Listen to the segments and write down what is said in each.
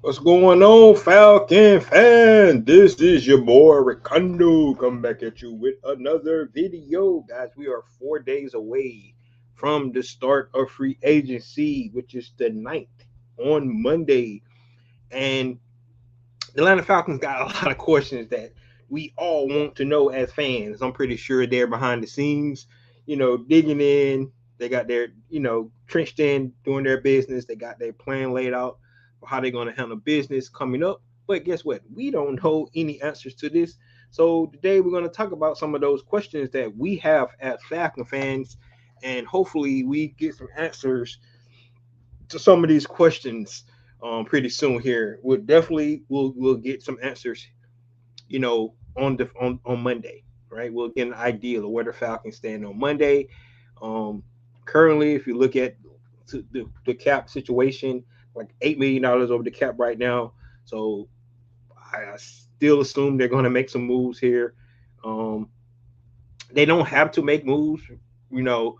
What's going on, Falcon fan? This is your boy Ricardo coming back at you with another video. Guys, we are 4 days away from the start of free agency, which is the 9th on Monday. And the Atlanta Falcons got a lot of questions that we all want to know as fans. I'm pretty sure they're behind the scenes, digging in. They got their, trenched in, doing their business. They got their plan laid out for how they're going to handle business coming up. But guess what? We don't know any answers to this. So today we're going to talk about some of those questions that we have as Falcon fans, and hopefully we get some answers to some of these questions pretty soon. Here, we'll get some answers, on Monday, right? We'll get an idea of where the Falcons stand on Monday. Um, Currently, if you look at the cap situation, like $8 million over the cap right now. So I still assume they're going to make some moves here. Um, they don't have to make moves, you know,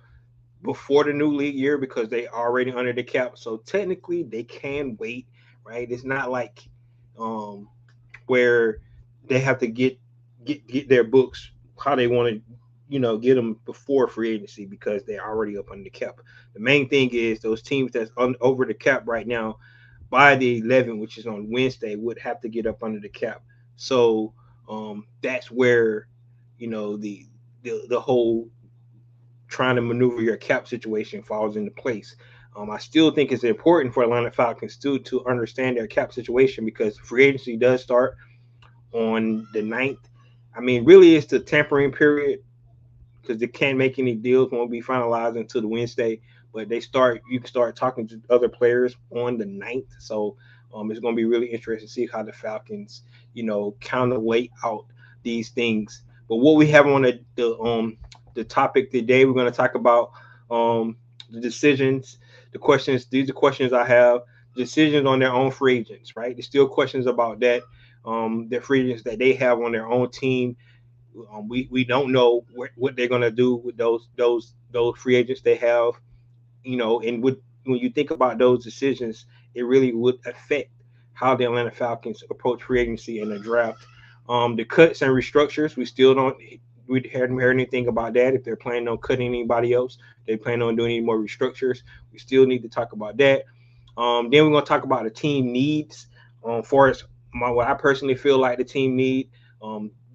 before the new league year because they already under the cap. So technically, they can wait, right? It's not like um, where they have to get their books how they want to, get them before free agency because they're already up under the cap. The main thing is those teams that's over the cap right now by the 11th, which is on Wednesday, would have to get up under the cap. So that's where the whole trying to maneuver your cap situation falls into place. I still think it's important for Atlanta Falcons to understand their cap situation because free agency does start on the 9th. I mean, really, it's the tampering period because they can't make any deals, won't be finalized until the Wednesday. But you can start talking to other players on the 9th. So it's going to be really interesting to see how the Falcons, kind of lay out these things. But what we have on the topic today, we're going to talk about the decisions, the questions. These are questions I have. Decisions on their own free agents, right? There's still questions about that. The free agents that they have on their own team. We don't know what they're gonna do with those free agents they have, and when you think about those decisions, it really would affect how the Atlanta Falcons approach free agency and the draft. The cuts and restructures, we haven't heard anything about that. If they're planning on cutting anybody else, they plan on doing any more restructures. We still need to talk about that. Then we're gonna talk about the team needs. For us, what I personally feel like the team need.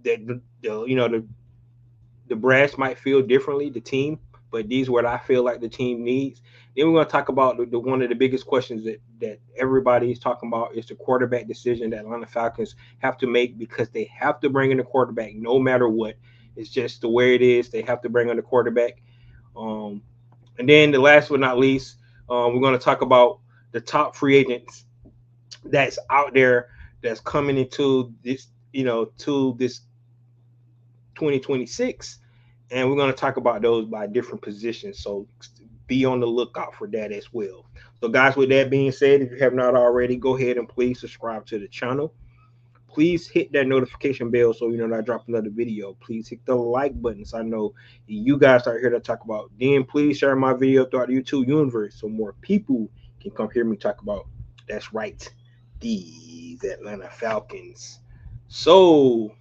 That the brass might feel differently, the team, but these are what I feel like the team needs. Then we're going to talk about the one of the biggest questions that everybody is talking about is the quarterback decision that Atlanta Falcons have to make because they have to bring in a quarterback no matter what. It's just the way it is. They have to bring in a quarterback. Um, and then the last but not least, we're going to talk about the top free agents that's out there that's coming into this, to this 2026, and we're going to talk about those by different positions. So be on the lookout for that as well. So, guys, with that being said, if you have not already, go ahead and please subscribe to the channel. Please hit that notification bell so you know that I drop another video. Please hit the like button so I know you guys are here to talk about. Then please share my video throughout the YouTube universe so more people can come hear me talk about. That's right, these Atlanta Falcons. So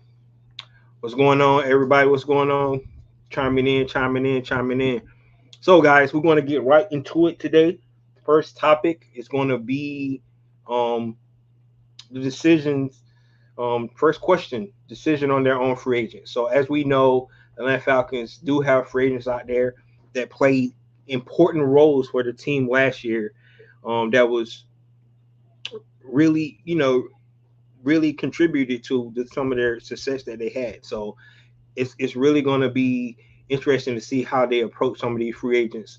what's going on, everybody? What's going on? Chiming in. So, guys, we're going to get right into it today. First topic is going to be um, the decisions. First question: decision on their own free agents. So, as we know, the Atlanta Falcons do have free agents out there that played important roles for the team last year. That was really, really contributed to some of their success that they had. So, it's really going to be interesting to see how they approach some of these free agents.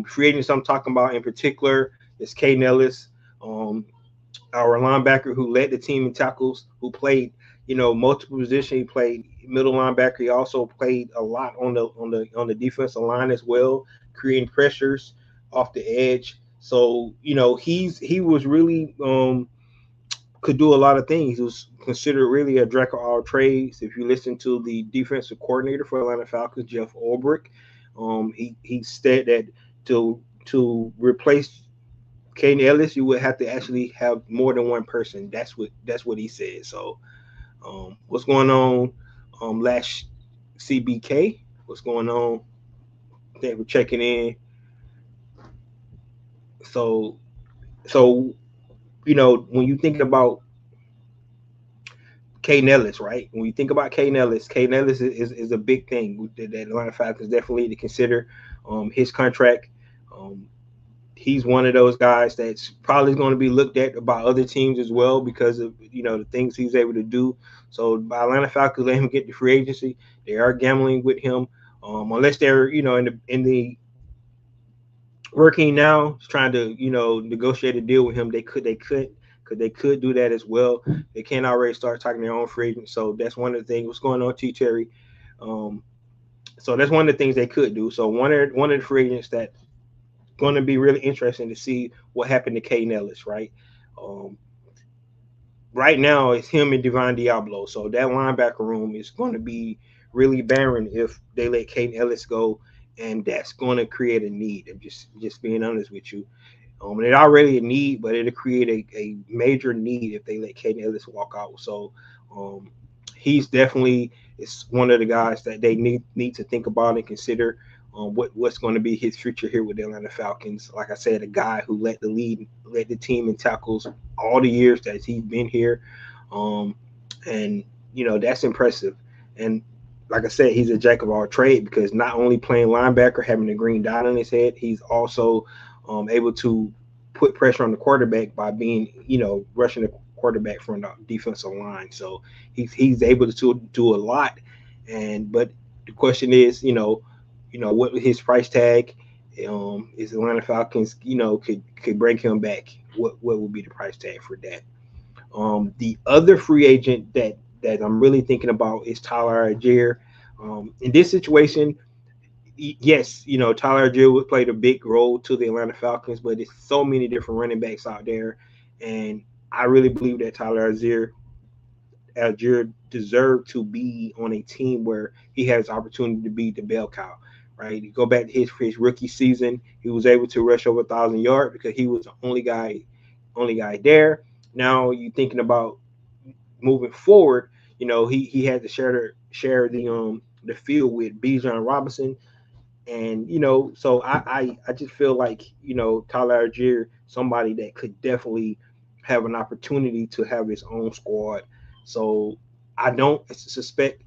Free agents I'm talking about in particular is Kay Nellis, um, our linebacker who led the team in tackles, who played multiple positions. He played middle linebacker. He also played a lot on the defensive line as well, creating pressures off the edge. So he was really could do a lot of things. He was considered really a jack of all trades. If you listen to the defensive coordinator for Atlanta Falcons, Jeff Ulbrich, he said that to replace Caden Ellis, you would have to actually have more than one person. That's what he said. So, what's going on? Last CBK, what's going on? Thank for checking in. So, so when you thinking about Caden Ellis, right? When you think about Caden Ellis is a big thing that Atlanta Falcons definitely need to consider. His contract. Um, he's one of those guys that's probably going to be looked at by other teams as well because of the things he's able to do. So by Atlanta Falcons let him get the free agency, they are gambling with him, unless they're in the working now, trying to negotiate a deal with him. They could do that as well. They can already start talking their own free agent. So that's one of the things. What's going on, T Terry? Um, so that's one of the things they could do. So one of the free agents that going to be really interesting to see what happened to Caden Ellis, right? Um, right now, it's him and Devon Diablo. So that linebacker room is going to be really barren if they let Caden Ellis go, and that's going to create a need. I'm just being honest with you. And it's already a need, but it'll create a major need if they let Caden Ellis walk out. So um, he's definitely is one of the guys that they need to think about and consider what's going to be his future here with the Atlanta Falcons. Like I said, a guy who led the team in tackles all the years that he's been here, um, and that's impressive. And like I said, he's a jack of all trade because not only playing linebacker, having the green dot on his head, he's also able to put pressure on the quarterback by being, rushing the quarterback from the defensive line. So he's able to do a lot. But the question is, what his price tag is Atlanta Falcons, could bring him back. What would be the price tag for that? The other free agent that I'm really thinking about is Tyler Algier. In this situation, yes, Tyler Algier played a big role to the Atlanta Falcons, but there's so many different running backs out there, and I really believe that Tyler Algier deserved to be on a team where he has opportunity to be the bell cow. Right, you go back to his rookie season, he was able to rush over 1,000 yards because he was the only guy there. Now you thinking about moving forward, he had to share the field with Bijan Robinson, and so I just feel like Tyler Algier, somebody that could definitely have an opportunity to have his own squad. So I don't expect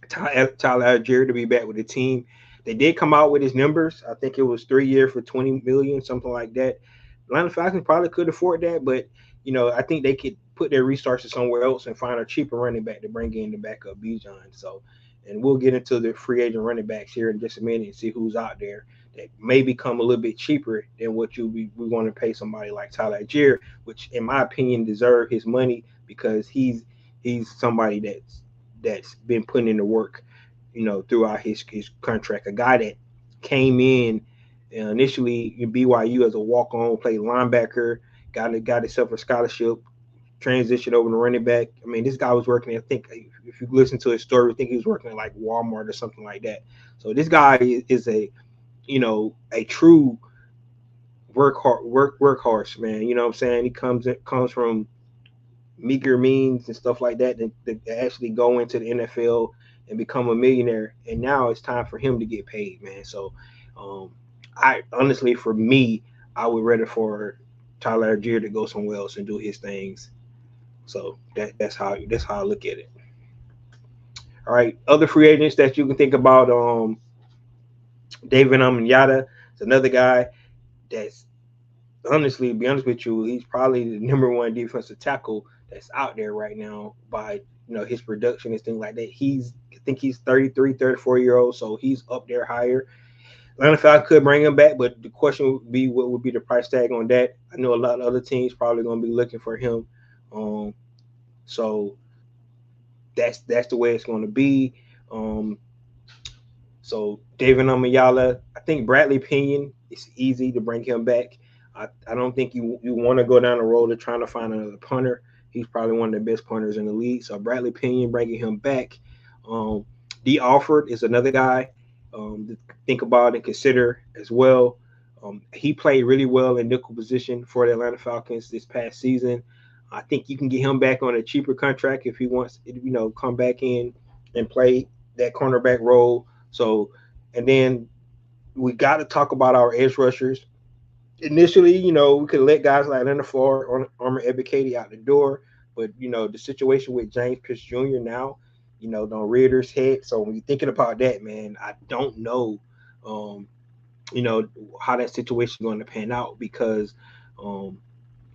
Tyler Algier to be back with the team. They did come out with his numbers. I think it was 3 years for 20 million, something like that. Atlanta Falcons probably could afford that, but I think they could put their resources somewhere else and find a cheaper running back to bring in the backup Bijan. So, and we'll get into the free agent running backs here in just a minute and see who's out there that may become a little bit cheaper than what we want to pay somebody like Tyler Algier, which in my opinion deserve his money because he's somebody that's been putting in the work, throughout his contract. A guy that came in initially in BYU as a walk-on, played linebacker, got himself a scholarship, transitioned over to running back. I mean, this guy was working. I think if you listen to his story, I think he was working at like Walmart or something like that. So this guy is a true workhorse, man. You know what I'm saying? He comes from meager means and stuff like that actually go into the NFL and become a millionaire. And now it's time for him to get paid, man. So, I honestly, for me, I would rather for Tyler Algier to go somewhere else and do his things. So that's how I look at it. All right, other free agents that you can think about, David Amanyata is another guy that's honestly, to be honest with you, he's probably the number one defensive tackle that's out there right now by his production and things like that. I think he's 33, 34 year old, so he's up there higher. Atlanta Falcons could bring him back, but the question would be what would be the price tag on that. I know a lot of other teams probably going to be looking for him. So that's the way it's going to be. Um, so David Amayala, I think Bradley Pinion, it's easy to bring him back. I don't think you want to go down the road of trying to find another punter. He's probably one of the best punters in the league. So Bradley Pinion, bringing him back. D. Alford is another guy to think about and consider as well. He played really well in nickel position for the Atlanta Falcons this past season. I think you can get him back on a cheaper contract if he wants, come back in and play that cornerback role. So, and then we got to talk about our edge rushers. Initially, we could let guys like Leonard Floyd or Armor Ebiketie out the door, but the situation with James Pierce Jr. now, don't rear his head. So when you're thinking about that, man, I don't know. Um, how that situation is going to pan out because um,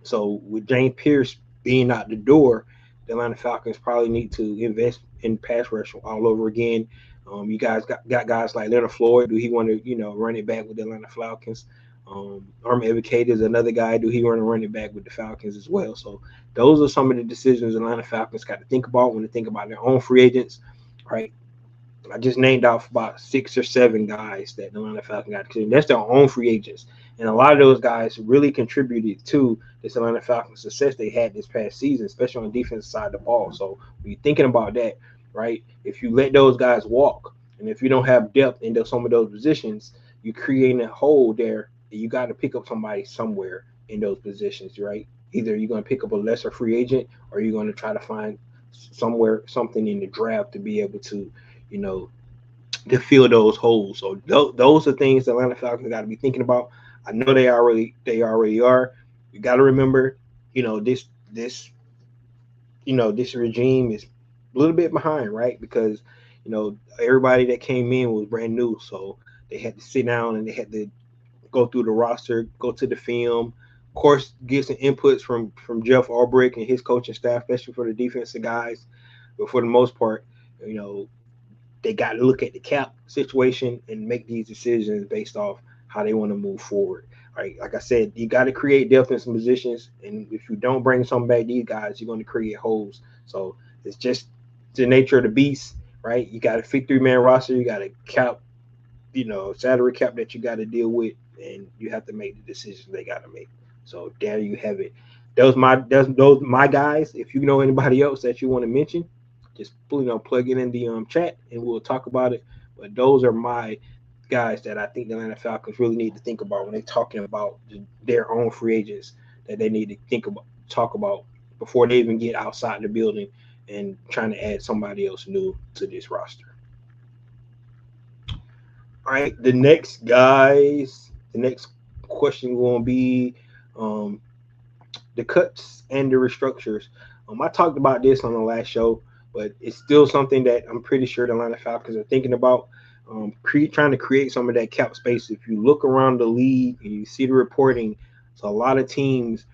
so with James Pierce being out the door, the Atlanta Falcons probably need to invest in pass rush all over again. You guys got guys like Leonard Floyd. Do he want to run it back with the Atlanta Falcons? Army Educator is another guy. Do he want to run it back with the Falcons as well? So those are some of the decisions the Atlanta Falcons got to think about when they think about their own free agents, right? I just named off about 6 or 7 guys that the Atlanta Falcons got. That's their own free agents. And a lot of those guys really contributed to this Atlanta Falcons success they had this past season, especially on the defensive side of the ball. So when you're thinking about that, right, if you let those guys walk and if you don't have depth in some of those positions, you're creating a hole there. You got to pick up somebody somewhere in those positions, right? Either you're going to pick up a lesser free agent or you're going to try to find something in the draft to be able to you know, to fill those holes. So those are things the Atlanta Falcons got to be thinking about. I know they already are. You got to remember, this this regime is a little bit behind, right? Because everybody that came in was brand new, so they had to sit down and they had to go through the roster, go to the film, of course, get some inputs from Jeff Ulbrich and his coaching staff, especially for the defensive guys. But for the most part, you know, they got to look at the cap situation and make these decisions based off how they want to move forward. Right, like I said, you got to create depth in some positions, and if you don't bring some back, these guys, you're going to create holes. So it's just the nature of the beast, right? You got a 53-man roster, you got a cap, salary cap that you got to deal with, and you have to make the decisions they got to make. So there you have it. Those my guys. If you know anybody else that you want to mention, just plug it in the chat and we'll talk about it. But those are my guys that I think the Atlanta Falcons really need to think about when they're talking about their own free agents that they need to talk about before they even get outside the building and trying to add somebody else new to this roster. All right, the next question going to be um, the cuts and the restructures. I talked about this on the last show, but it's still something that I'm pretty sure the Atlanta Falcons are thinking about. Trying to create some of that cap space. If you look around the league and you see the reporting, so a lot of teams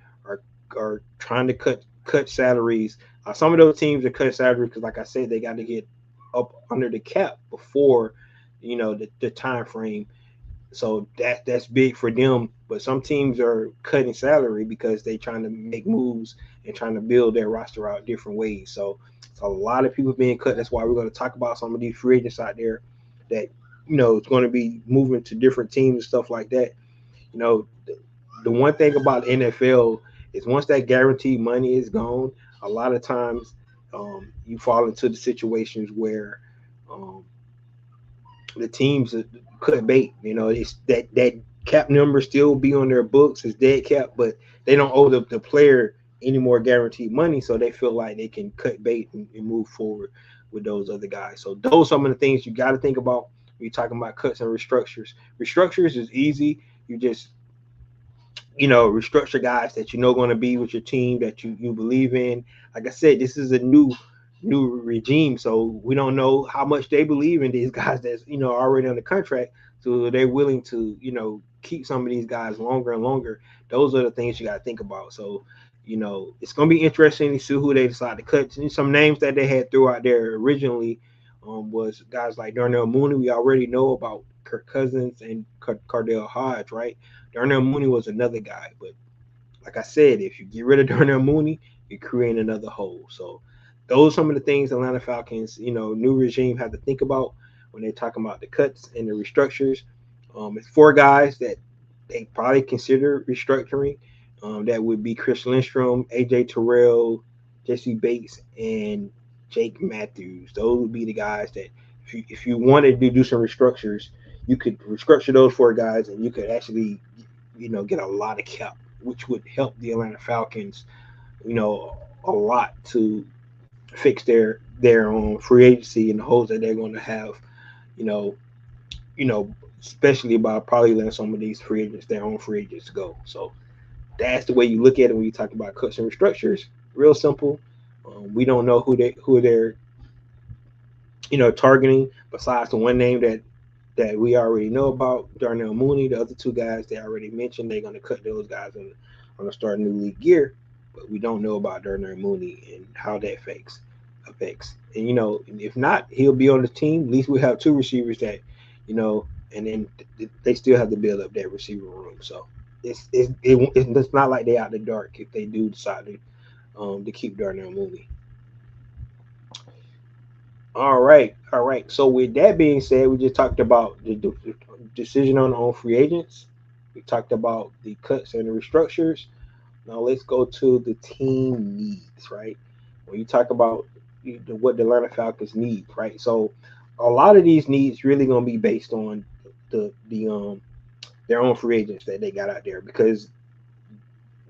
are trying to cut salaries. Some of those teams are cutting salaries because, like I said, they got to get up under the cap before the time frame. So that's big for them. But some teams are cutting salary because they're trying to make moves and trying to build their roster out different ways. So a lot of people being cut. That's why we're going to talk about some of these free agents out there that it's going to be moving to different teams and stuff like that. The one thing about the NFL is once that guaranteed money is gone, a lot of times you fall into the situations where um, the teams cut bait. It's that cap number still be on their books as dead cap, but they don't owe the player any more guaranteed money, so they feel like they can cut bait and move forward with those other guys. So those are some of the things you got to think about when you're talking about cuts and restructures. Restructures is easy. You just restructure guys that going to be with your team that you believe in. Like I said, this is a new regime, so we don't know how much they believe in these guys that's already on the contract, so they're willing to keep some of these guys longer and longer. Those are the things you got to think about. So it's going to be interesting to see who they decide to cut. Some names that they had threw out there originally was guys like Darnell Mooney. We already know about Kirk Cousins and Cardell Hodge, right? Darnell Mooney was another guy, but like I said, if you get rid of Darnell Mooney, you create another hole. So those are some of the things Atlanta Falcons, new regime have to think about when they're talking about the cuts and the restructures. It's 4 guys that they probably consider restructuring. That would be Chris Lindstrom, AJ Terrell, Jesse Bates, and Jake Matthews. Those would be the guys that if you wanted to do some restructures, you could restructure those 4 guys and you could actually get a lot of cap, which would help the Atlanta Falcons, a lot to fix their free agency and the holes that they're going to have, you know, especially by probably letting some of these free agents, their own free agents, go. So that's the way you look at it when you talk about cuts and restructures. Real simple. We don't know who they're targeting besides the one name that we already know about, Darnell Mooney. The other two guys they already mentioned, they're going to cut those guys on the start new league year, but we don't know about Darnell Mooney and how that affects. And if not, he'll be on the team. At least we have two receivers that, and then they still have to build up that receiver room. So it's not like they out the dark if they do decide to keep Darnell Mooney. All right. So with that being said, we just talked about the decision on free agents. We talked about the cuts and the restructures. Now let's go to the team needs, right? When you talk about what the Atlanta Falcons need, right? So a lot of these needs really gonna be based on the their own free agents that they got out there because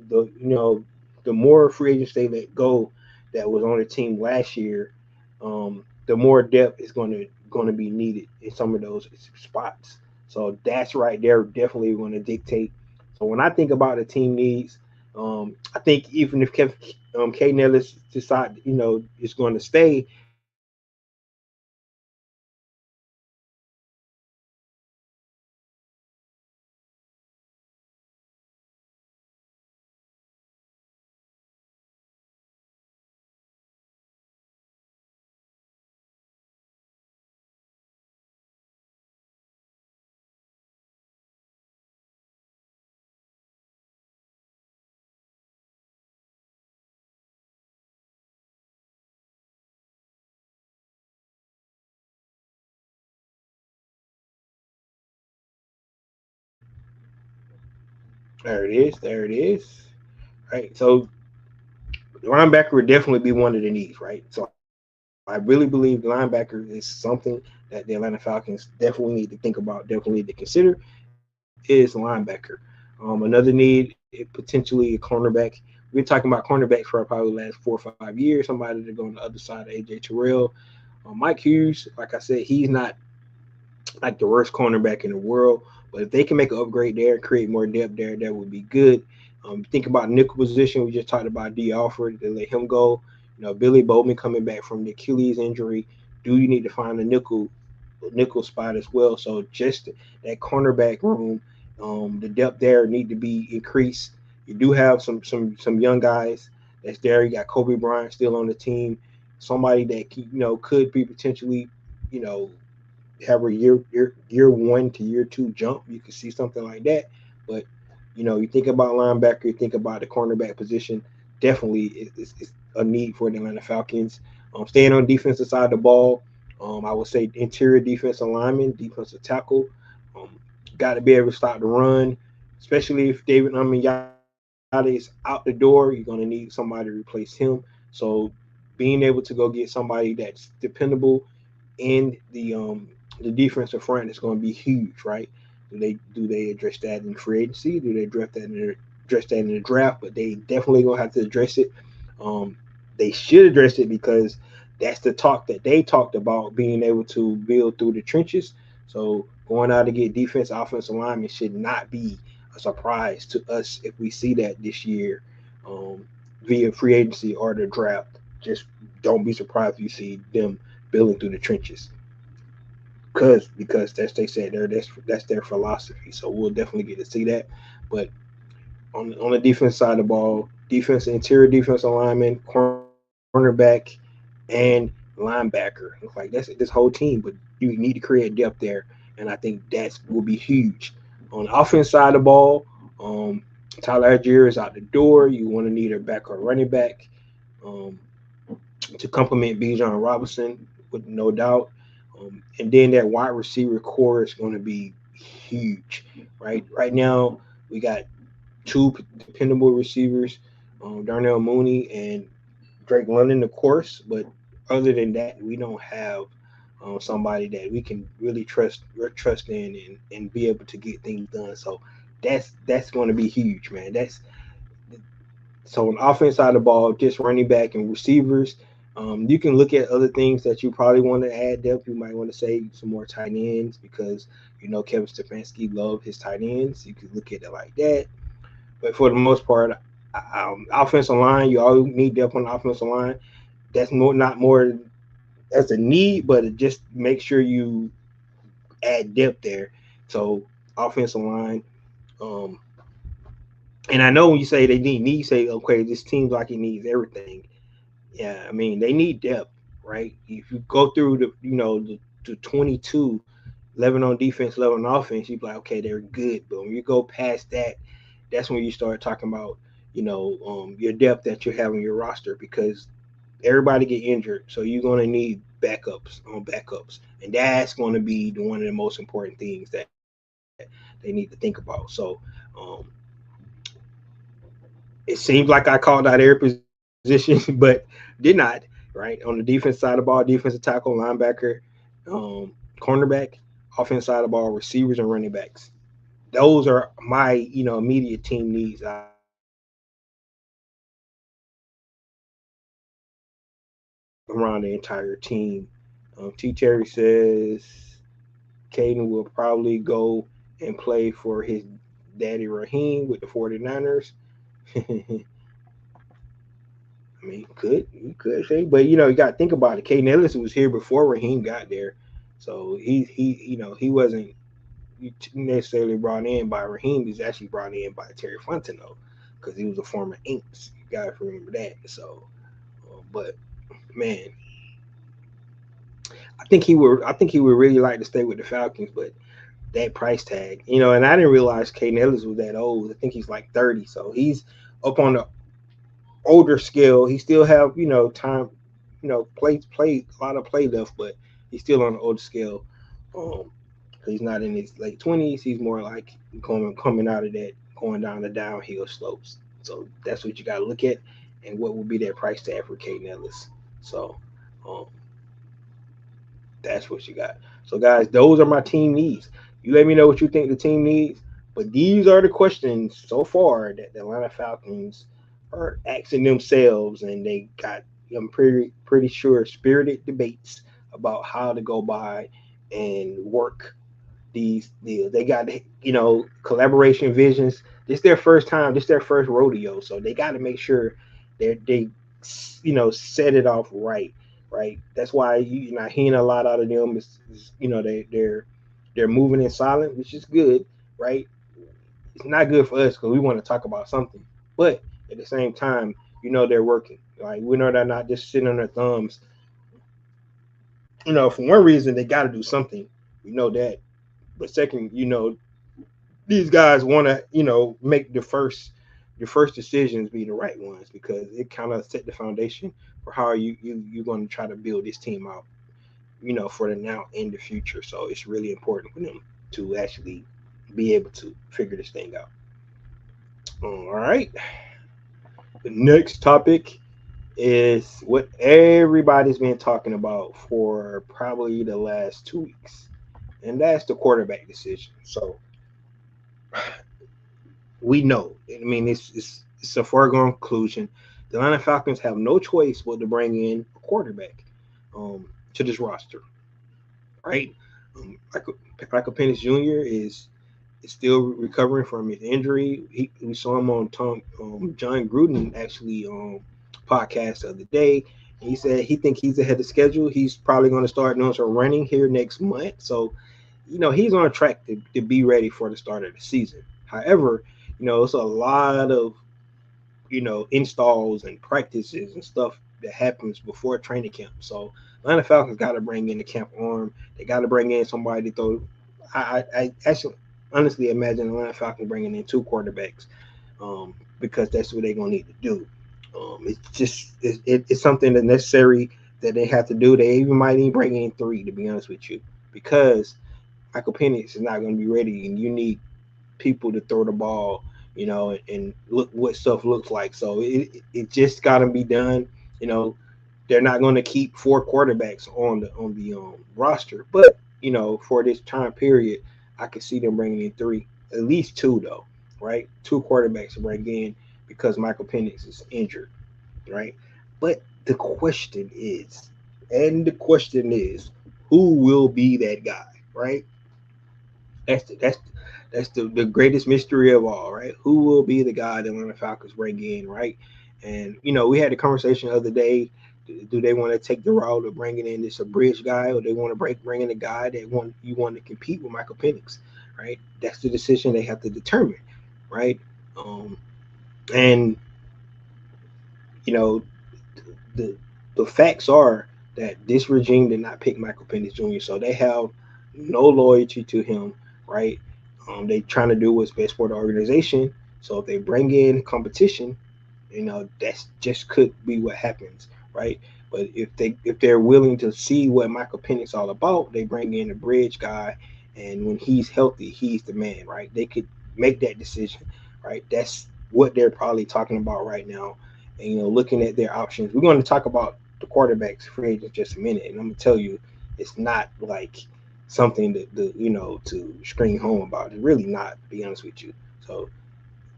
the more free agents they let go that was on the team last year, the more depth is going to be needed in some of those spots. So that's right there definitely going to dictate. So when I think about the team needs, I think even if Kate Nellis decide is going to stay, I think the team needs to be addressed There it is. There it is. Right. So the linebacker would definitely be one of the needs, right? So I really believe linebacker is something that the Atlanta Falcons definitely need to think about, definitely need to consider is linebacker. Another need, potentially a cornerback. We've been talking about cornerbacks for probably the last 4 or 5 years. Somebody to go on the other side of AJ Terrell. Mike Hughes, like I said, he's not like the worst cornerback in the world. But if they can make an upgrade there, create more depth there, that would be good. Think about nickel position. We just talked about D. Alford. They let him go. Billy Bowman coming back from the Achilles injury. Do you need to find a nickel spot as well? So just that cornerback room, the depth there need to be increased. You do have some young guys that's there. You got Kobe Bryant still on the team. Somebody that could be potentially you know have a year one to year two jump. You could see something like that. But you think about linebacker, you think about the cornerback position. Definitely, it's a need for the Atlanta Falcons. Staying on defensive side of the ball, I would say interior defensive lineman, defensive tackle. Um, got to be able to stop the run, especially if David Amenyada is out the door. You're going to need somebody to replace him. So being able to go get somebody that's dependable in the defensive front is going to be huge, right? Do they address that in free agency? Do they address that in the draft? But they definitely gonna have to address it. Um, they should address it because that's the talk that they talked about being able to build through the trenches. So going out to get defense, offensive linemen should not be a surprise to us if we see that this year um, via free agency or the draft. Just don't be surprised if you see them building through the trenches because that's they said that's their philosophy. So we'll definitely get to see that. But on the defense side of the ball, defense, interior defense alignment, cornerback, and linebacker. It's like that's this whole team, but you need to create depth there, and I think that will be huge. On the offense side of the ball, um, Tyler Algier is out the door. You want to need a backup running back um, to complement Bijan Robinson, with no doubt. And then that wide receiver core is going to be huge, right? Right now, we got two dependable receivers, Darnell Mooney and Drake London, of course. But other than that, we don't have somebody that we can really trust in and be able to get things done. So That's going to be huge, man. That's so on offense side of the ball, just running back and receivers. You can look at other things that you probably want to add depth. You might want to say some more tight ends because Kevin Stefanski loved his tight ends. You could look at it like that. But for the most part, offensive line, you always need depth on the offensive line. That's not more as a need, but it just make sure you add depth there. So offensive line. Um, and I know when you say they need, say okay, this team's like it needs everything. Yeah, I mean they need depth, right? If you go through the 22, 11 on defense, 11 on offense, you'd be like, okay, they're good. But when you go past that, that's when you start talking about your depth that you have on your roster because everybody get injured, so you're going to need backups on backups, and that's going to be one of the most important things that they need to think about. So um, it seems like I called out every position, but did not. Right on the defense side of the ball, defensive tackle, linebacker, cornerback, offense side of the ball, receivers and running backs. Those are my immediate team needs out of the around the entire team. T. Terry says Caden will probably go and play for his daddy Raheem with the 49ers. I mean, you could say, but you got to think about it. Caden Ellis was here before Raheem got there, so he wasn't necessarily brought in by Raheem. He's actually brought in by Terry Fontenot because he was a former Inks. You got to remember that. So, but man, I think he would really like to stay with the Falcons, but that price tag, and I didn't realize Caden Ellis was that old. I think he's like 30, so he's up on the older scale. He still have time, play a lot of play left, but he's still on the older scale. Um, he's not in his late 20s. He's more like coming out of that, going down the downhill slopes. So that's what you got to look at, and what would be that price tag for Caden Ellis. So um, that's what you got. So guys, those are my team needs. You let me know what you think the team needs. But these are the questions so far that the Atlanta Falcons are asking themselves, and they got, I'm pretty sure, spirited debates about how to go by and work these deals. They got collaboration visions. This their first time. This their first rodeo. So they got to make sure that they set it off right. Right. That's why you're not hearing a lot out of them. They're moving in silent, which is good. Right. It's not good for us because we want to talk about something, but at the same time, they're working. Like we know they're not just sitting on their thumbs. For one reason, they got to do something. We know that. But second, these guys want to, make the first decisions be the right ones because it kind of set the foundation for how you're going to try to build this team out, for the now and the future. So it's really important for them to actually be able to figure this thing out. All right. The next topic is what everybody's been talking about for probably the last 2 weeks, and that's the quarterback decision. So we know. I mean, it's a foregone conclusion. The Atlanta Falcons have no choice but to bring in a quarterback to this roster, right? Michael Penix Jr. is still recovering from his injury. We saw him on John Gruden actually podcast the other day. He said he think he's ahead of schedule. He's probably going to start doing some running here next month. So, he's on track to be ready for the start of the season. However, it's a lot of installs and practices and stuff that happens before training camp. So Atlanta Falcons got to bring in the camp arm. They got to bring in somebody to throw. I actually honestly imagine Atlanta Falcons bringing in two quarterbacks because that's what they're gonna need to do. It's something that's necessary that they have to do. They even might even bring in three, to be honest with you, because Michael Penix is not going to be ready, and you need people to throw the ball, and look what stuff looks like. So it just got to be done. They're not going to keep four quarterbacks on the roster, but for this time period, I could see them bringing in three, at least two though. right? 2 quarterbacks to bring in because Michael Penix is injured, right? But the question is, who will be that guy, right? That's the, that's the greatest mystery of all, right? Who will be the guy that Atlanta Falcons bring in, right? And we had a conversation the other day. Do they want to take the route of bringing in this a bridge guy, or they want to bring in a guy that want to compete with Michael Penix, right? That's the decision they have to determine, right? Um, and you know the the facts are that this regime did not pick Michael Penix Jr., so they have no loyalty to him, right? They trying to do what's best for the organization. So if they bring in competition, that's just could be what happens, right? But if they're willing to see what Michael Penix all about, they bring in a bridge guy, and when he's healthy, he's the man, right? They could make that decision, right? That's what they're probably talking about right now, and looking at their options. We're going to talk about the quarterbacks free agents just a minute, and I'm gonna tell you, it's not like something to scream home about. It's really not, to be honest with you. So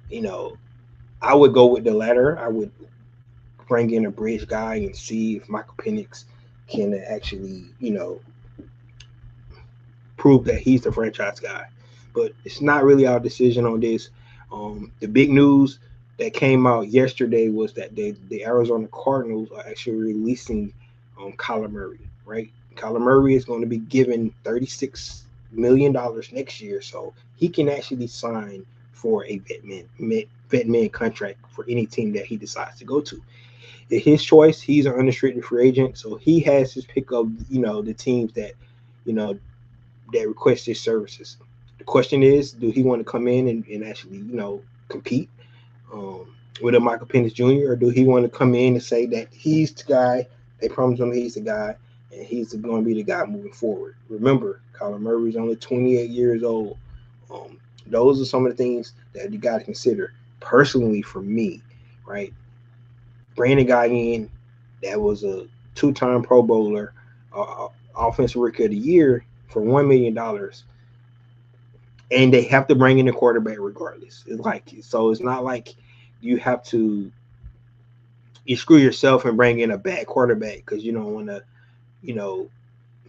you know I would go with the latter. I would bring in a bridge guy and see if Michael Penix can actually, prove that he's the franchise guy. But it's not really our decision on this. The big news that came out yesterday was that the Arizona Cardinals are actually releasing Kyler Murray, right? Kyler Murray is going to be given $36 million next year, so he can actually sign for a vet man contract for any team that he decides to go to. It's his choice. He's an unrestricted free agent, so he has his pick of the teams you know that request his services. The question is, do he want to come in and actually compete um, with a Michael Penix Jr., or do he want to come in and say that he's the guy? They promised him he's the guy, and he's going to be the guy moving forward. Remember, Kyler Murray's only 28 years old. Those are some of the things that you got to consider. Personally, for me, right? Bring a guy in that was a two-time Pro Bowler, offensive rookie of the year for $1 million, and they have to bring in a quarterback regardless. It's not like you have to you screw yourself and bring in a bad quarterback because you don't want to you know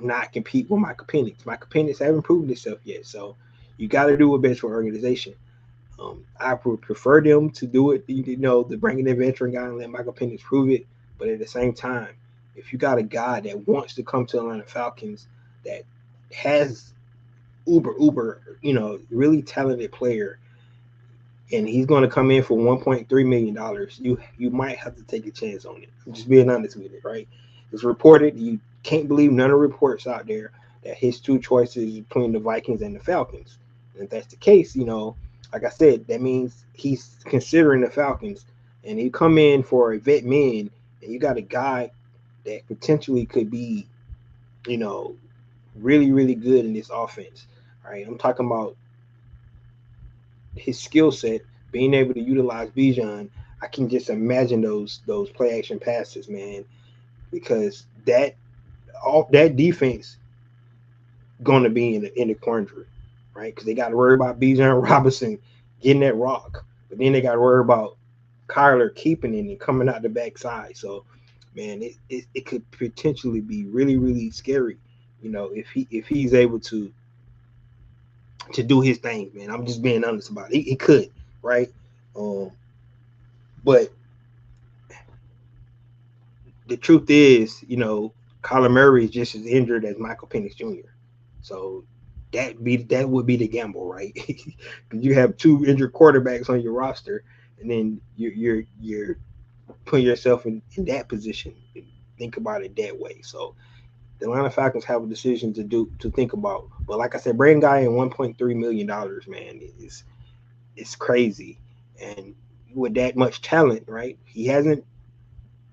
not compete with Michael Penix. Michael Penix haven't proven himself yet, so you got to do what best for the organization. I would prefer them to do it, to bring in a veteran guy and let Michael Penix prove it. But at the same time, if you got a guy that wants to come to Atlanta Falcons that has uber, really talented player, and he's going to come in for $1.3 million, you might have to take a chance on it. I'm just being honest with it, right? It's reported. You can't believe none of the reports out there that his two choices between the Vikings and the Falcons. And if that's the case, like I said, that means he's considering the Falcons, and he come in for a vet man, and you got a guy that potentially could be, you know, really, really good in this offense. Right? I'm talking about his skill set, being able to utilize Bijan. I can just imagine those play action passes, man, because that defense going to be in the quandary, right? Because they got to worry about Bijan Robinson getting that rock, but then they got to worry about Kyler keeping it and coming out the backside. So, man, it could potentially be really, really scary, if he's able to do his thing, man. I'm just being honest about it. He could, right? Um, but the truth is, Kyler Murray is just as injured as Michael Penix Jr. So that would be the gamble, right? Because you have two injured quarterbacks on your roster, and then you're putting yourself in that position. Think about it that way. So the Atlanta Falcons have a decision to think about. But like I said, Brandon Guy in $1.3 million, man, is crazy. And with that much talent, right? He hasn't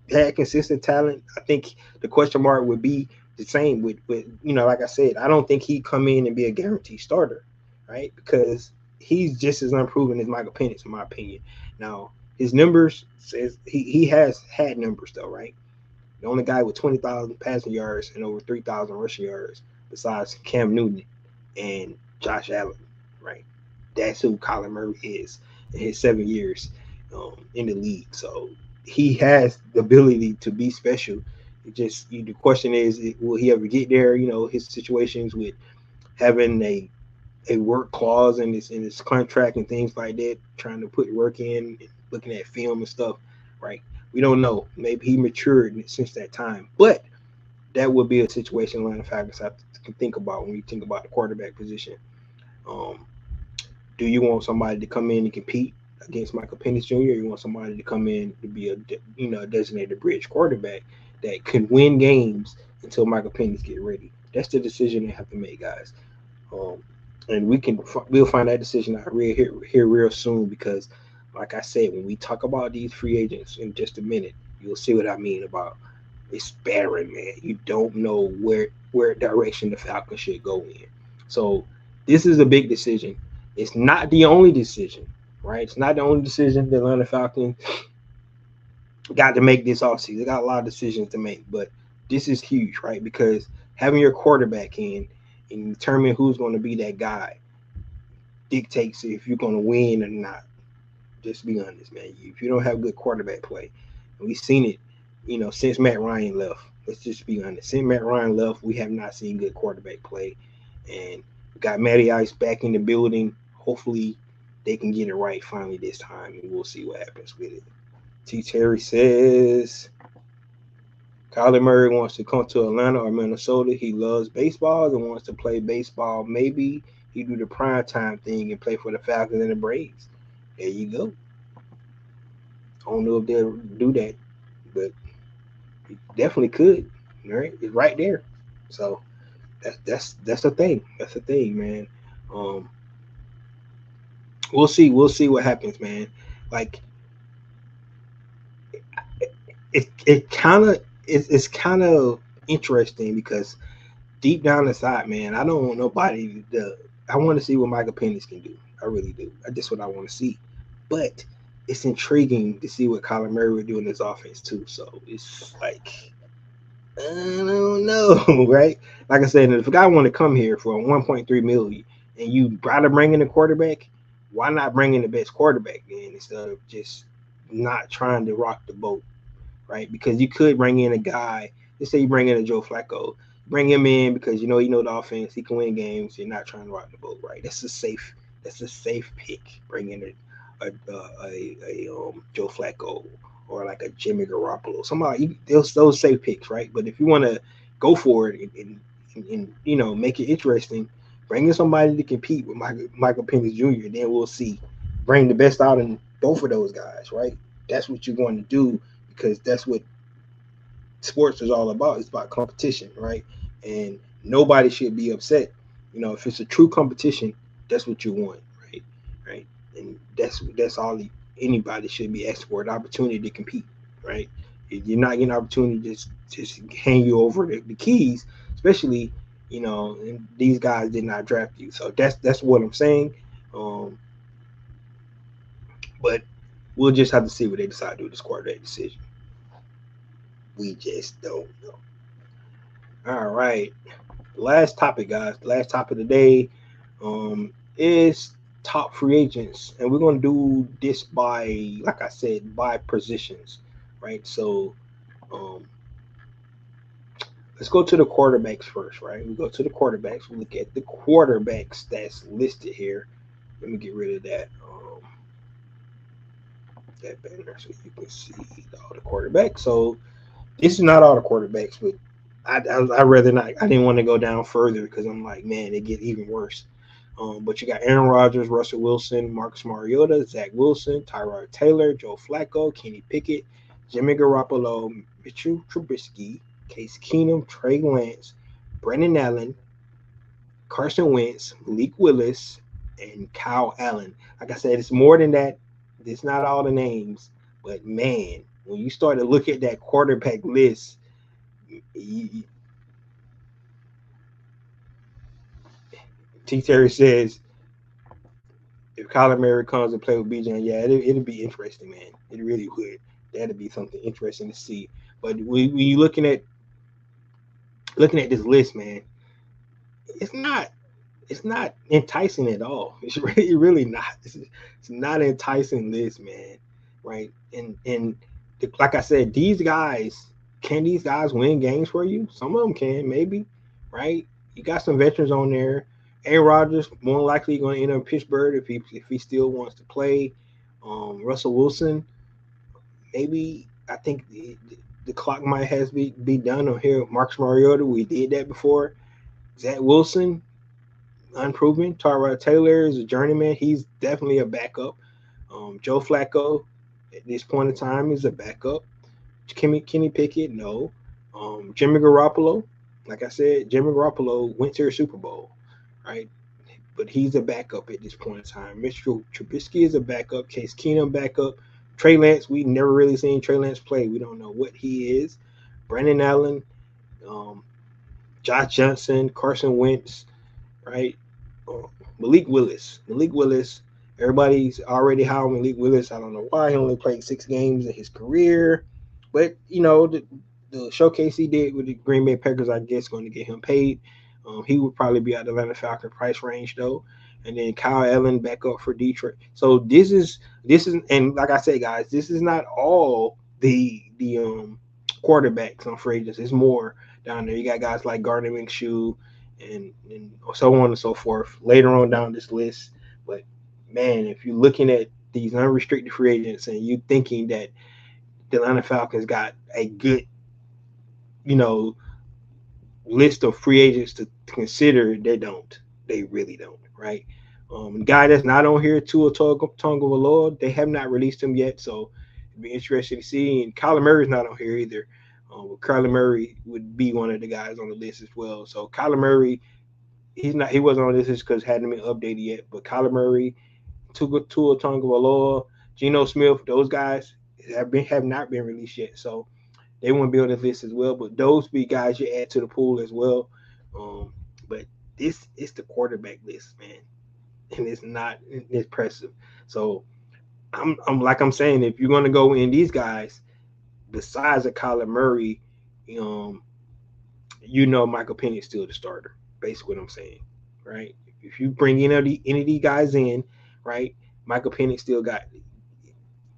had consistent talent. I think the question mark would be the same with like I said, I don't think he'd come in and be a guaranteed starter, right? Because he's just as unproven as Michael Penix, in my opinion. Now, his numbers says he has had numbers though, right? The only guy with 20,000 passing yards and over 3,000 rushing yards besides Cam Newton and Josh Allen, right? That's who Kyler Murray is. in his 7 years in the league. So he has the ability to be special. The question is, will he ever get there? His situations with having a work clause in his contract and things like that, trying to put work in, looking at film and stuff, right? We don't know. Maybe he matured since that time, but that would be a situation Atlanta Falcons have to think about when you think about the quarterback position. Um, do you want somebody to come in and compete against Michael Penix Jr., or you want somebody to come in to be a designated bridge quarterback that can win games until Michael Penix get ready? That's the decision they have to make, guys. Um, and we'll find that decision out here real soon, because, like I said, when we talk about these free agents in just a minute, you'll see what I mean about it's barren, man. You don't know where direction the Falcons should go in. So this is a big decision. It's not the only decision, right? It's not the only decision the Atlanta Falcons got to make this offseason. They got a lot of decisions to make, but this is huge, right? Because having your quarterback in and determine who's going to be that guy dictates if you're going to win or not. Just be honest, man. If you don't have good quarterback play, and we've seen it, since Matt Ryan left. Let's just be honest. Since Matt Ryan left, we have not seen good quarterback play, and we got Matty Ice back in the building. Hopefully, they can get it right finally this time, and we'll see what happens with it. T. Terry says Kyler Murray wants to come to Atlanta or Minnesota. He loves baseball and wants to play baseball. Maybe he do the prime time thing and play for the Falcons and the Braves. There you go. I don't know if they'll do that, but he definitely could. Right? It's right there. So that's the thing. That's the thing, man. Um, we'll see. We'll see what happens, man. Like it's kind of interesting because deep down inside, man, I don't want nobody to. I want to see what Michael Penix can do. I really do. That's what I want to see. But it's intriguing to see what Kyler Murray would do in his offense too. So it's like I don't know, right? Like I said, if a guy want to come here for 1.3 million and you gotta bring in a quarterback, why not bring in the best quarterback then instead of just not trying to rock the boat, right? Because you could bring in a guy. Let's say you bring in a Joe Flacco, bring him in because you know the offense. He can win games. You're not trying to rock the boat, right? That's a safe pick. Bring in a Joe Flacco or like a Jimmy Garoppolo. Somebody those safe picks, right? But if you want to go for it and make it interesting, bring in somebody to compete with Michael Penix Jr. Then we'll see. Bring the best out in both of those guys, right? That's what you're going to do because that's what sports is all about. It's about competition, right? And nobody should be upset. If it's a true competition, that's what you want, right? Right. And that's all anybody should be asking for, an opportunity to compete, right? If you're not getting an opportunity to just hang you over the keys, especially, and these guys did not draft you. So that's what I'm saying. But we'll just have to see what they decide to do with this quarterback decision. We just don't know. All right. Last topic, guys. Last topic of the day is top free agents. And we're going to do this by, like I said, by positions, right? So let's go to the quarterbacks first, right? We go to the quarterbacks. We look at the quarterbacks that's listed here. Let me get rid of that banner so you can see all the quarterbacks. So this is not all the quarterbacks, but I rather not. I didn't want to go down further because I'm like, man, it get even worse. But you got Aaron Rodgers, Russell Wilson, Marcus Mariota, Zach Wilson, Tyrod Taylor, Joe Flacco, Kenny Pickett, Jimmy Garoppolo, Mitchell Trubisky, Case Keenum, Trey Lance, Brendan Allen, Carson Wentz, Malik Willis, and Kyle Allen. Like I said, it's more than that. It's not all the names, but man, when you start to look at that quarterback list, T. Terry says if Kyler Murray comes and play with BJ, yeah, it'll be interesting, man. It really would. That'd be something interesting to see. But when you looking at this list, man, it's not it's not enticing at all. It's really not. It's not enticing list, man. Right? And like I said, these guys, can these guys win games for you? Some of them can, maybe. Right? You got some veterans on there. Aaron Rodgers more likely going to end up in Pittsburgh if he still wants to play. Russell Wilson, maybe. I think the clock might has be done on here. Marcus Mariota, we did that before. Zach Wilson, unproven. Tyrod Taylor is a journeyman. He's definitely a backup. Joe Flacco, at this point in time, is a backup. Kenny Pickett, no. Jimmy Garoppolo, like I said, Jimmy Garoppolo went to a Super Bowl, right? But he's a backup at this point in time. Mr. Trubisky is a backup. Case Keenum backup. Trey Lance, we never really seen Trey Lance play. We don't know what he is. Brandon Allen, um, Josh Johnson, Carson Wentz, right? Uh, Malik Willis. Malik Willis. Everybody's already high on Malik Willis. I don't know why he only played 6 games in his career, but the showcase he did with the Green Bay Packers, I guess, going to get him paid. He would probably be at the Atlanta Falcon price range though. And then Kyle Allen back up for Detroit. So this is, and like I said, guys, this is not all the quarterbacks on free agents. It's more down there. You got guys like Gardner Minshew and so on and so forth later on down this list. But man, if you're looking at these unrestricted free agents and you thinking that the Atlanta Falcons got a good, you know, list of free agents to consider, they don't. They really don't, right? Guy that's not on here, Tua Tagovailoa, they have not released him yet, so it'd be interesting to see. And Kyler Murray's not on here either. Kyler Murray would be one of the guys on the list as well. So Kyler Murray, he wasn't on this just because it hadn't been updated yet. But Kyler Murray, Tua Tagovailoa, Geno Smith, those guys have not been released yet. So they won't be on the list as well. But those be guys you add to the pool as well. But this is the quarterback list, man, and it's not impressive. So I'm like I'm saying, if you're going to go in these guys, besides a Kyler Murray, Michael Penix still the starter. Basically, what I'm saying, right? If you bring any of these guys in, right, Michael Penix still got,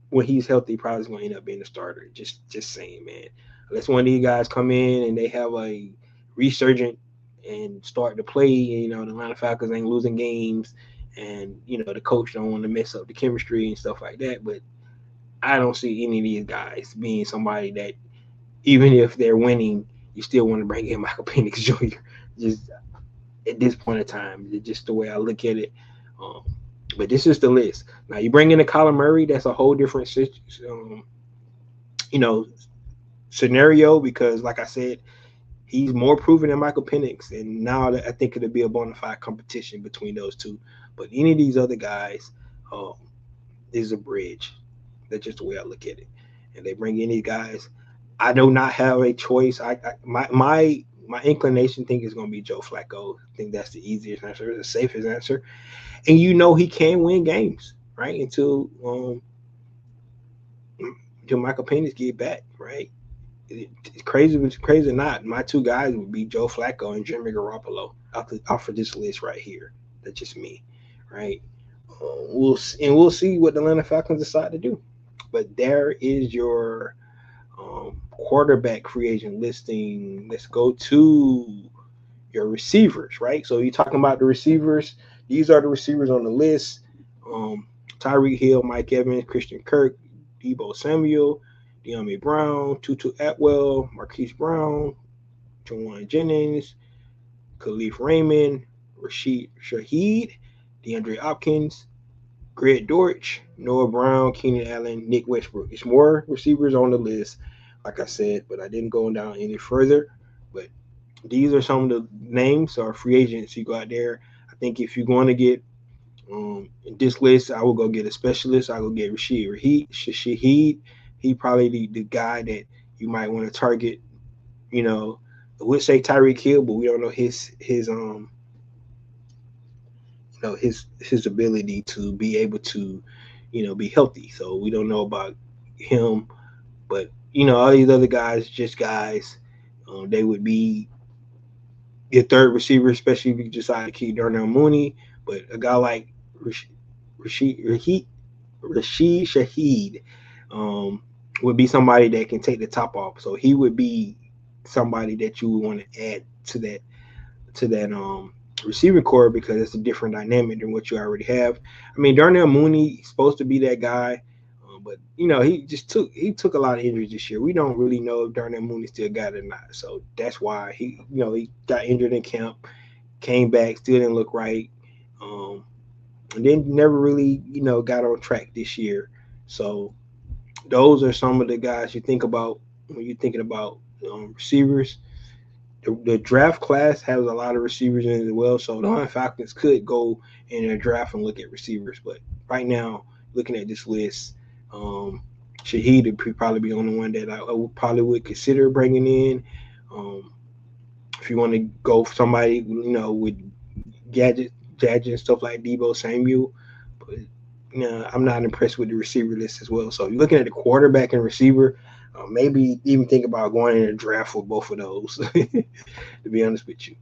when he's healthy, probably going to end up being the starter. Just saying, man. Unless one of these guys come in and they have a resurgent and start to play, the Atlanta Falcons ain't losing games, and the coach don't want to mess up the chemistry and stuff like that. But I don't see any of these guys being somebody that, even if they're winning, you still want to bring in Michael Penix Jr. Just at this point in time, just the way I look at it. But this is the list. Now you bring in a Kyler Murray, that's a whole different scenario, because, like I said, he's more proven than Michael Penix, and now I think it'll be a bona fide competition between those two. But any of these other guys is a bridge. That's just the way I look at it. And they bring in these guys. I do not have a choice. My inclination think is going to be Joe Flacco. I think that's the easiest answer, the safest answer. And he can win games, right? Until Michael Penix get back, right? It's crazy or not, my two guys would be Joe Flacco and Jimmy Garoppolo off of this list right here. That's just me, right? We'll see what the Atlanta Falcons decide to do. But there is your quarterback free agent listing. Let's go to your receivers, right? So you're talking about the receivers. These are the receivers on the list. Tyreek Hill, Mike Evans, Christian Kirk, Deebo Samuel, De'Ami Brown, Tutu Atwell, Marquise Brown, Jawan Jennings, Khalif Raymond, Rashid Shaheed, DeAndre Hopkins, Greg Dortch, Noah Brown, Keenan Allen, Nick Westbrook. It's more receivers on the list, like I said, but I didn't go down any further. But these are some of the names or free agents you go out there. I think if you're going to get in this list, I will go get a specialist. I will get Rashid Shaheed. He probably the guy that you might want to target. I would say Tyreek Hill, but we don't know his ability to be able to, be healthy. So we don't know about him. But all these other guys, just guys, they would be, your third receiver, especially if you decide to keep Darnell Mooney. But a guy like Rashid Shaheed would be somebody that can take the top off. So he would be somebody that you would want to add to that receiving core because it's a different dynamic than what you already have. I mean, Darnell Mooney is supposed to be that guy, but he took a lot of injuries this year. We don't really know if Darnell Mooney still got it or not. So that's why he got injured in camp, came back, still didn't look right, and then never really got on track this year. So those are some of the guys you think about when you're thinking about receivers. The draft class has a lot of receivers in it as well. So the Falcons could go in their draft and look at receivers. But right now, looking at this list, um, Shaheed would probably be on the one that I probably would consider bringing in. Um, if you want to go for somebody, with gadgets and stuff like Debo Samuel, but I'm not impressed with the receiver list as well. So you're looking at the quarterback and receiver. Maybe even think about going in a draft for both of those. To be honest with you,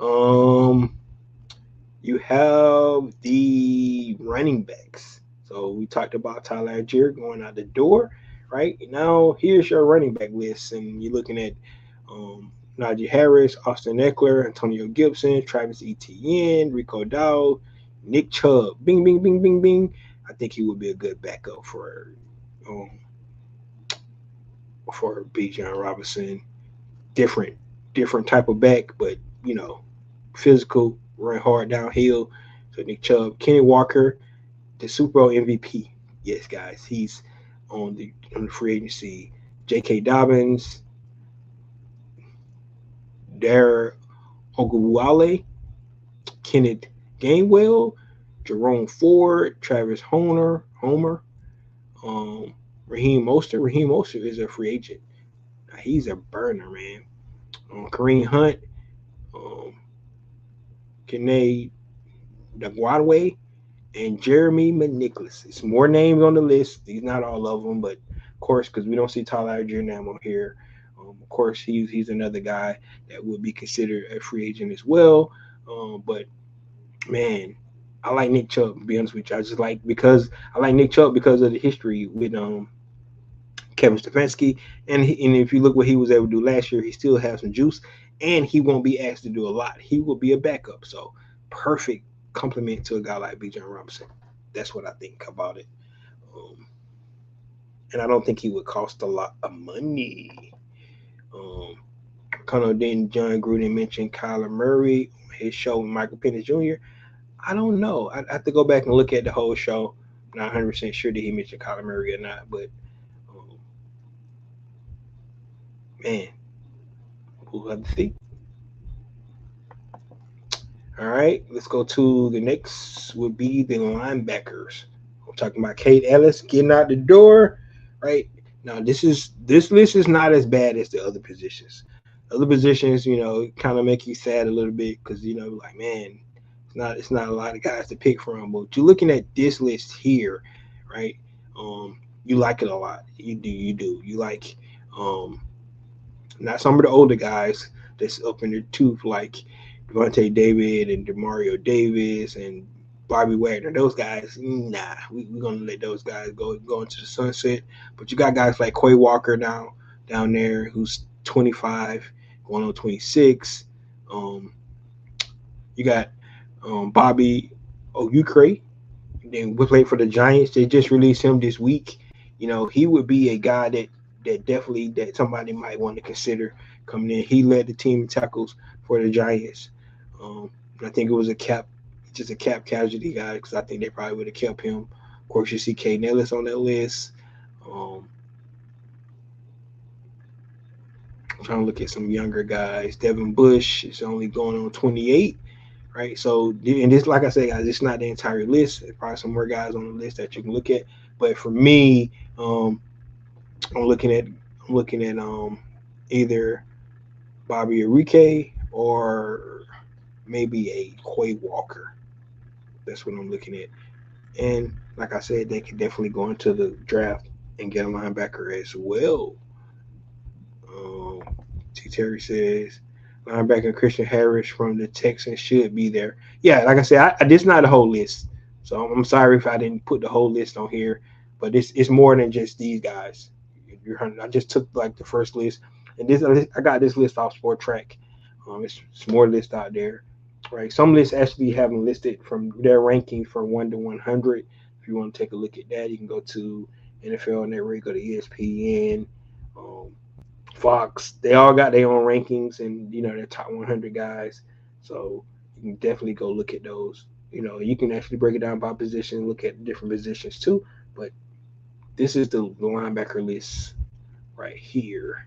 um, you have the running backs. So we talked about Tyler Algier going out the door. Right now, here's your running back list, and you're looking at Najee Harris, Austin Eckler, Antonio Gibson, Travis Etienne, Rico Dowd, Nick Chubb. Bing, bing, bing, bing, bing. I think he would be a good backup um, for Bijan Robinson. Different, different type of back, but physical, run hard downhill. So Nick Chubb, Kenny Walker, the Super Bowl MVP. Yes, guys, he's on the free agency. J.K. Dobbins, Dare Ogunwale, Kenneth Gainwell, Jerome Ford, Travis Homer, um, Raheem Mostert. Raheem Mostert is a free agent. Now, he's a burner, man. Kareem Hunt, um, Kene Dagwadwe, and Jeremy McNicholas. It's more names on the list. These not all of them, but of course, because we don't see Tyler Algier on here. Of course, he's another guy that would be considered a free agent as well. But man, I like Nick Chubb. To be honest with you, I like Nick Chubb because of the history with Kevin Stefanski, and if you look what he was able to do last year, he still has some juice, and he won't be asked to do a lot. He will be a backup, so perfect compliment to a guy like Bijan Robinson. That's what I think about it, um, and I don't think he would cost a lot of money. Um, kind of then John Gruden mentioned Kyler Murray, his show with Michael Penix Jr. I don't know. I have to go back and look at the whole show. I'm not 100% sure that he mentioned Kyler Murray or not, but um, man, we'll have to see. All right, let's go to the next would be the linebackers. I'm talking about Kate Ellis getting out the door. Right now, this list is not as bad as the other positions. Other positions, kind of make you sad a little bit because like man, it's not a lot of guys to pick from. But you're looking at this list here, right? You like it a lot. You do. You like um not some of the older guys that's up in their tooth like Devontae David and Demario Davis and Bobby Wagner. Those guys, nah, we're gonna let those guys go into the sunset. But you got guys like Quay Walker now down there who's 25, going on 26. Um, you got Bobby Oyukre. Then we played for the Giants. They just released him this week. He would be a guy that definitely that somebody might want to consider coming in. He led the team in tackles for the Giants. I think it was just a cap casualty guy because I think they probably would have kept him. Of course, you see Kay Nellis on that list. Um, I'm trying to look at some younger guys. Devin Bush is only going on 28, right? So, and this, like I said, guys, it's not the entire list. There's probably some more guys on the list that you can look at. But for me, I'm looking at either Bobby Enrique or maybe a Quay Walker. That's what I'm looking at. And like I said, they could definitely go into the draft and get a linebacker as well. T. Terry says Linebacker Christian Harris from the Texans should be there. Yeah, like I said, this is not a whole list, so I'm sorry if I didn't put the whole list on here. But it's more than just these guys. I just took like the first list, and this I got this list off Sport Track. It's more lists out there, right? Some lists actually have them listed from their ranking from 1 to 100. If you want to take a look at that, you can go to NFL Network, go to ESPN. Um, Fox, they all got their own rankings and their top 100 guys. So you can definitely go look at those. You can actually break it down by position, look at different positions too. But this is the linebacker list right here.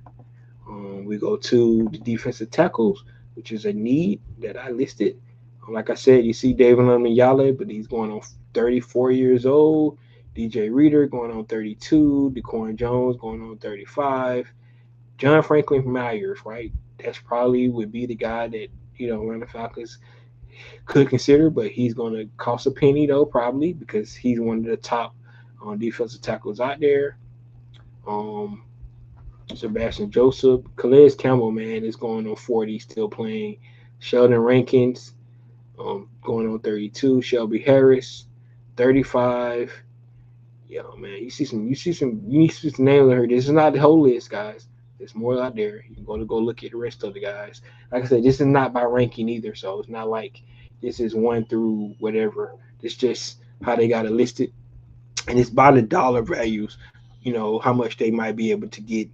We go to the defensive tackles, which is a need that I listed. Like I said, you see David Lamiyale, but he's going on 34 years old. DJ Reader going on 32. DeQuan Jones going on 35. John Franklin Myers, right? That's probably would be the guy that Atlanta Falcons could consider, but he's going to cost a penny though, probably because he's one of the top defensive tackles out there. Um, Sebastian Joseph, Calais Campbell, man, is going on 40, still playing. Sheldon Rankins, going on 32. Shelby Harris, 35. Yo, man, you need some names on her. This is not the whole list, guys. There's more out there. You're going to go look at the rest of the guys. Like I said, this is not by ranking either, so it's not like this is one through whatever. It's just how they got it listed, and it's by the dollar values. How much they might be able to get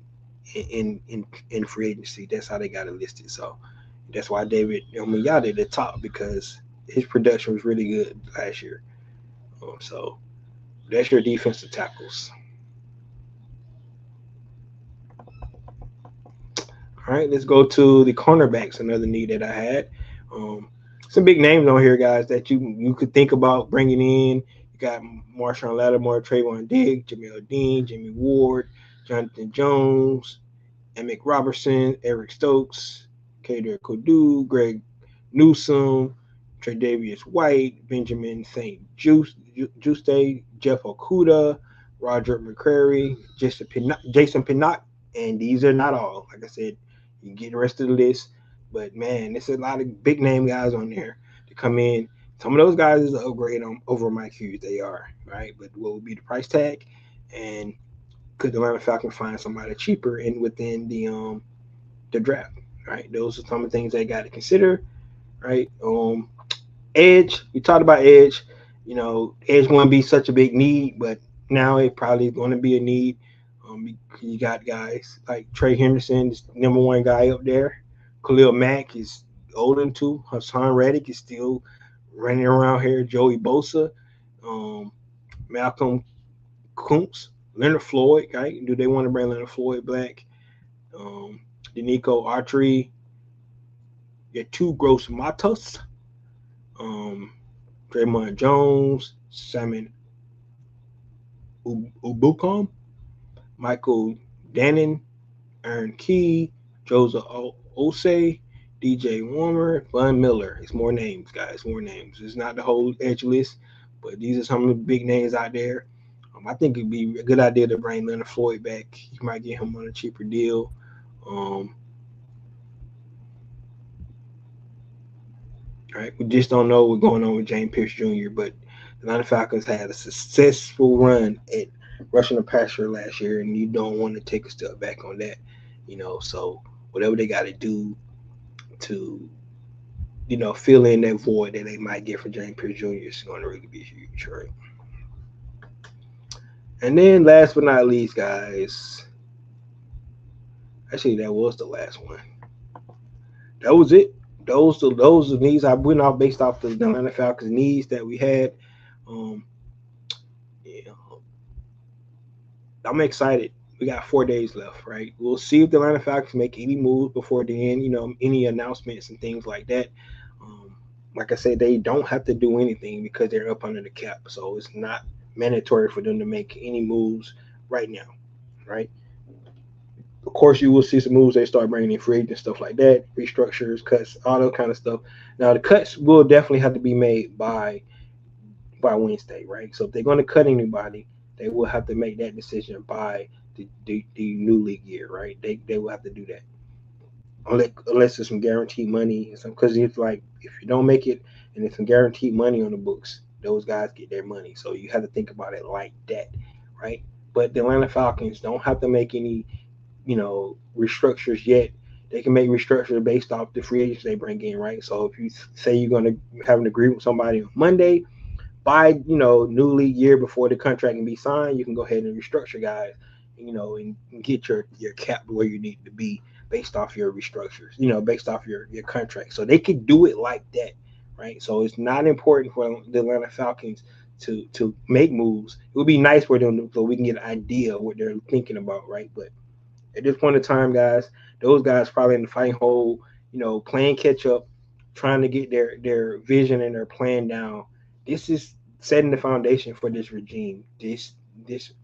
in free agency. That's how they got it listed. So that's why David y'all at the top because his production was really good last year. So that's your defensive tackles. All right, let's go to the cornerbacks. Another need that I had. Um, some big names on here, guys, that you could think about bringing in. You got Marshawn Lattimore, Trayvon Diggs, Jamel Dean, Jimmy Ward, Jonathan Jones, Emick Robertson, Eric Stokes, Kader Kodu, Greg Newsome, Tre'Davious White, Benjamin St. Juste, Jeff Okuda, Roger McCrary, Jason Pinnock, and these are not all. Like I said, you can get the rest of the list, but man, there's a lot of big name guys on there to come in. Some of those guys is an upgrade on over Mike Hughes. They are right, but what would be the price tag? And could the Atlanta Falcons find somebody cheaper and within the draft? Right, those are some of the things they got to consider. Right, edge. We talked about edge. Edge wouldn't be such a big need, but now it probably is going to be a need. You got guys like Trey Henderson, is number one guy up there. Khalil Mack is older too. Hassan Reddick is still running around here. Joey Bosa, Malcolm Kuntz, Leonard Floyd. Right? Do they want to bring Leonard Floyd back? Denico Autry, your two Gross Matos, Draymond Jones, Simon Ubukom, Michael Dannon, Aaron Key, Joseph Osei, DJ Warmer, Von Miller. It's more names, guys. More names. It's not the whole edge list, but these are some of the big names out there. I think it'd be a good idea to bring Leonard Floyd back. You might get him on a cheaper deal. Right, we just don't know what's going on with James Pierce Jr., but the Atlanta Falcons had a successful run at rushing the passer last year, and you don't want to take a step back on that. So whatever they got to do to, fill in that void that they might get from James Pierce Jr. is going to really be huge, right? And then last but not least, guys, actually that was the last one. That was it. Those are needs I went off based off the Atlanta Falcons needs that we had. Yeah, I'm excited. We got 4 days left, right? We'll see if the Atlanta Falcons make any moves before the end. Any announcements and things like that. Like I said, they don't have to do anything because they're up under the cap, so it's not mandatory for them to make any moves right now, right? Of course, you will see some moves they start bringing in free agents, stuff like that, restructures, cuts, all that kind of stuff. Now, the cuts will definitely have to be made by Wednesday, right? So if they're going to cut anybody, they will have to make that decision by the new league year, right? They will have to do that. unless there's some guaranteed money. Because it's like if you don't make it and there's some guaranteed money on the books, those guys get their money. So you have to think about it like that, right? But the Atlanta Falcons don't have to make any, restructures yet. They can make restructures based off the free agents they bring in, right? So if you say you're going to have an agreement with somebody on Monday, by new league year before the contract can be signed, you can go ahead and restructure guys, and get your cap where you need to be based off your restructures, based off your contract. So they could do it like that, right? So it's not important for the Atlanta Falcons to make moves. It would be nice for them so we can get an idea of what they're thinking about, right? But at this point in time, guys, those guys probably in the fighting hole, playing catch up, trying to get their vision and their plan down. This is setting the foundation for this regime, this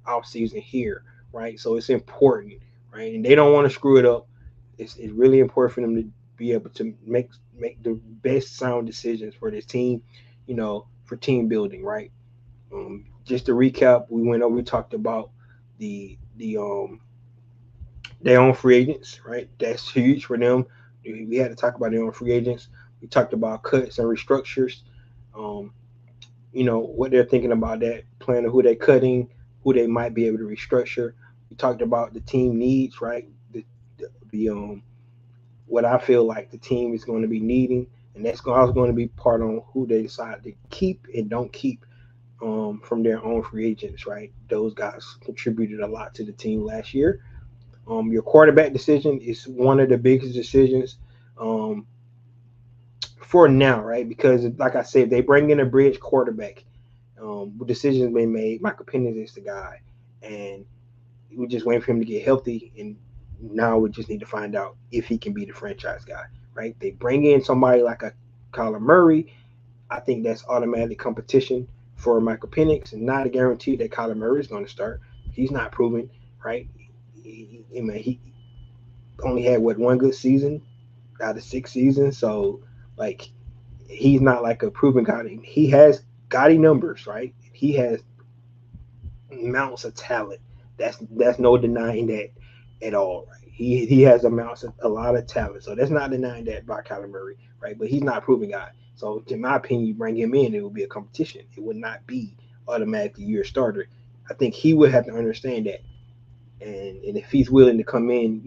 off season here, right? So it's important, right? And they don't want to screw it up. It's really important for them to be able to make the best sound decisions for this team, for team building, right? Just to recap, we talked about the their own free agents, right? That's huge for them. We had to talk about their own free agents. We talked about cuts and restructures. Um, what they're thinking about that plan of who they're cutting, who they might be able to restructure. We talked about the team needs, right? The what I feel like the team is going to be needing, and that's also going to be part on who they decide to keep and don't keep from their own free agents, right? Those guys contributed a lot to the team last year. Your quarterback decision is one of the biggest decisions um, for now, right? Because, like I said, they bring in a bridge quarterback. Decisions been made. Michael Penix is the guy, and we just waiting for him to get healthy. And now we just need to find out if he can be the franchise guy, right? They bring in somebody like a Kyler Murray. I think that's automatic competition for Michael Penix, and not a guarantee that Kyler Murray is going to start. He's not proven, right? He only had one good season out of 6 seasons, so like he's not like a proven guy. He has gaudy numbers, right? He has amounts of talent. That's no denying that at all, right? He has amounts of a lot of talent, so that's not denying that by Kyler Murray, right? But he's not a proven guy. So in my opinion, you bring him in, it would be a competition. It would not be automatically your starter. I think he would have to understand that, and if he's willing to come in,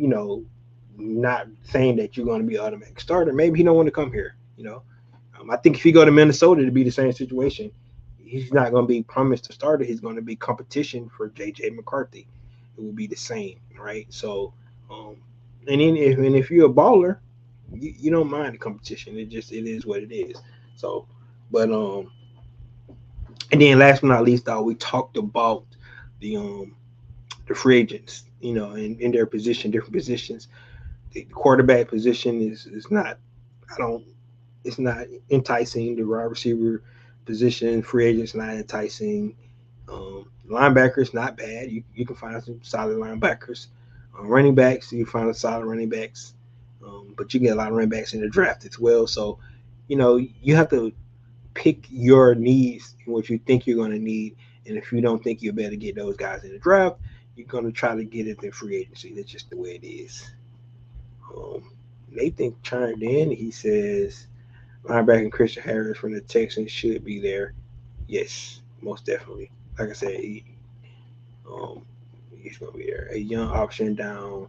not saying that you're going to be an automatic starter, maybe he don't want to come here. I think if he go to Minnesota to be the same situation, he's not going to be promised a starter. He's going to be competition for JJ McCarthy. It will be the same, right? So, um, and if you're a baller, you don't mind the competition. It is what it is. So, but and then last but not least, though, we talked about the the free agents, in their position, different positions. The quarterback position is not. I don't. It's not enticing. The wide receiver position, free agents not enticing. Linebackers not bad. You can find some solid linebackers. Running backs, you can find solid running backs. But you get a lot of running backs in the draft as well. So, you have to pick your needs and what you think you're going to need. And if you don't think you better get those guys in the draft, you're going to try to get it in free agency. That's just the way it is. Um, Nathan chimed in. He says linebacker Christian Harris from the Texans should be there. Yes, most definitely. Like I said, um, he's going to be there. A young option down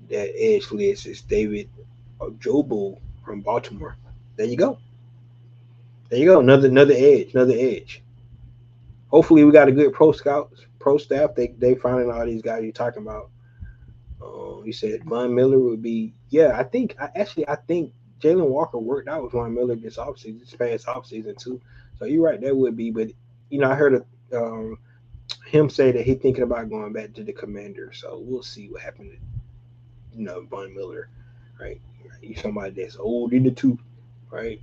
that edge list is David Ojobu from Baltimore. There you go. There you go. Another edge. Another edge. Hopefully, we got a good pro staff. They finding all these guys you're talking about. You said Von Miller would be. Yeah, I think Jalen Walker worked out with Von Miller this past offseason too. So you're right, that would be. But I heard him say that he's thinking about going back to the Commander. So we'll see what happens. Von Miller, right? He's somebody that's old in the tooth, right?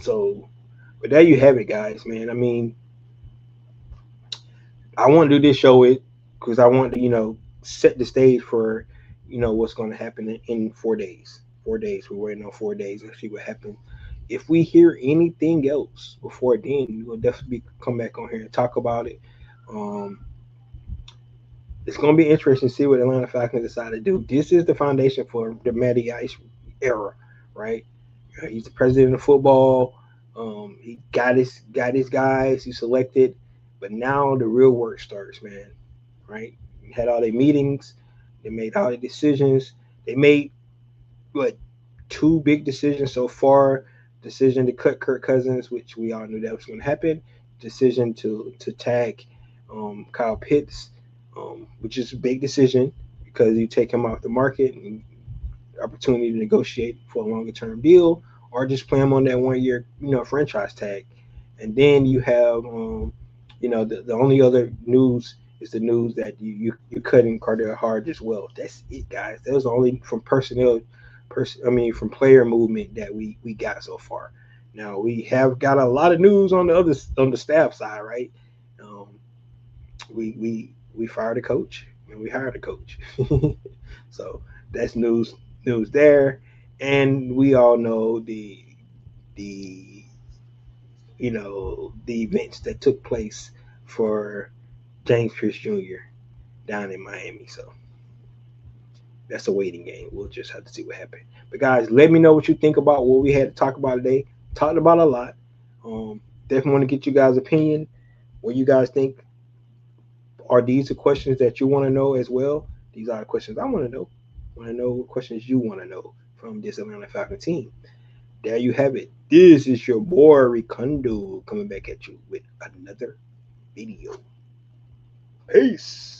So, but there you have it, guys. Man, I mean, I want to do this show because I want to, set the stage for, what's going to happen in 4 days. 4 days. We're waiting on 4 days and see what happens. If we hear anything else before then, we'll definitely come back on here and talk about it. Um, it's going to be interesting to see what Atlanta Falcons decide to do. This is the foundation for the Matty Ice era, right? He's the president of football. He got his guys. He selected, but now the real work starts, man. Right? He had all their meetings. They made all the decisions. They made what two big decisions so far. Decision to cut Kirk Cousins, which we all knew that was going to happen. Decision to tag Kyle Pitts, which is a big decision because you take him off the market and opportunity to negotiate for a longer term deal or just play him on that 1 year franchise tag. And then you have the only other news is the news that you cutting Cardell Hard as well. That's it, guys. That was only from from player movement that we got so far. Now we have got a lot of news on the staff side, right? Um, we fired a coach and we hired a coach. So that's news there. And we all know the the events that took place for James Pierce Jr. down in Miami. So that's a waiting game. We'll just have to see what happens. But guys, let me know what you think about what we had to talk about today. Talked about a lot. Definitely want to get you guys' opinion. What you guys think? Are these the questions that you want to know as well? These are the questions I want to know. I want to know what questions you want to know from this Atlanta Falcon team. There you have it. This is your boy Ricondo coming back at you with another video. Peace.